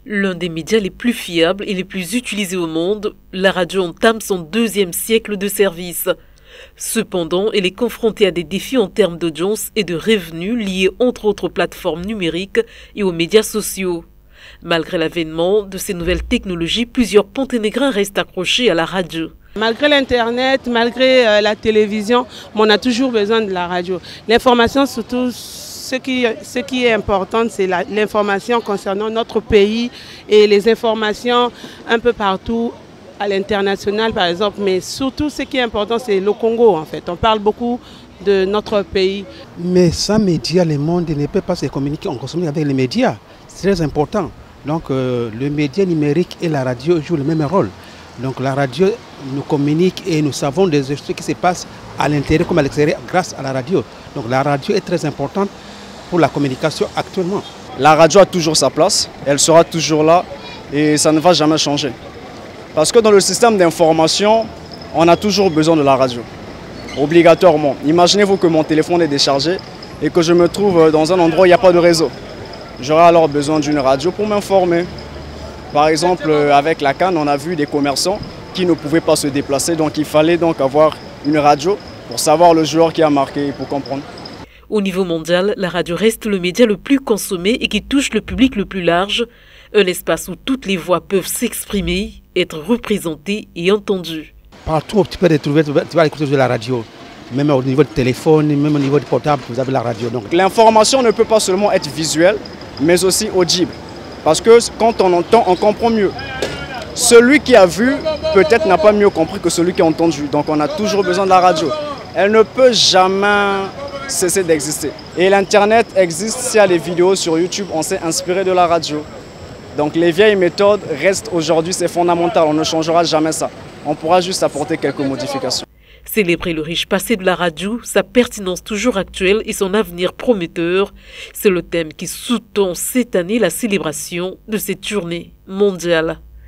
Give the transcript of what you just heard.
L'un des médias les plus fiables et les plus utilisés au monde, la radio entame son 2e siècle de service. Cependant, elle est confrontée à des défis en termes d'audience et de revenus liés entre autres aux plateformes numériques et aux médias sociaux. Malgré l'avènement de ces nouvelles technologies, plusieurs Ponténégrins restent accrochés à la radio. Malgré l'Internet, malgré la télévision, on a toujours besoin de la radio. L'information, surtout, ce qui est important, c'est l'information concernant notre pays et les informations un peu partout à l'international, par exemple. Mais surtout, ce qui est important, c'est le Congo, en fait. On parle beaucoup de notre pays. Mais sans médias, le monde ne peut pas se communiquer. On consomme avec les médias. C'est très important. Donc, le média numérique et la radio jouent le même rôle. Donc, la radio nous communique et nous savons des choses qui se passent à l'intérieur comme à l'extérieur grâce à la radio. Donc, la radio est très importante pour la communication actuellement. La radio a toujours sa place, elle sera toujours là et ça ne va jamais changer. Parce que dans le système d'information, on a toujours besoin de la radio, obligatoirement. Imaginez-vous que mon téléphone est déchargé et que je me trouve dans un endroit où il n'y a pas de réseau. J'aurai alors besoin d'une radio pour m'informer. Par exemple, avec la CAN, on a vu des commerçants qui ne pouvaient pas se déplacer, donc il fallait donc avoir une radio pour savoir le joueur qui a marqué et pour comprendre. Au niveau mondial, la radio reste le média le plus consommé et qui touche le public le plus large, un espace où toutes les voix peuvent s'exprimer, être représentées et entendues. Partout où tu peux retrouver, tu vas écouter de la radio. Même au niveau du téléphone, même au niveau du portable, vous avez la radio. L'information ne peut pas seulement être visuelle, mais aussi audible. Parce que quand on entend, on comprend mieux. Celui qui a vu, peut-être n'a pas mieux compris que celui qui a entendu. Donc on a toujours besoin de la radio. Elle ne peut jamais cesser d'exister. Et l'Internet existe, s'il y a des vidéos sur YouTube, on s'est inspiré de la radio. Donc les vieilles méthodes restent aujourd'hui, c'est fondamental, on ne changera jamais ça. On pourra juste apporter quelques modifications. Célébrer le riche passé de la radio, sa pertinence toujours actuelle et son avenir prometteur, c'est le thème qui sous-tend cette année la célébration de cette journée mondiale.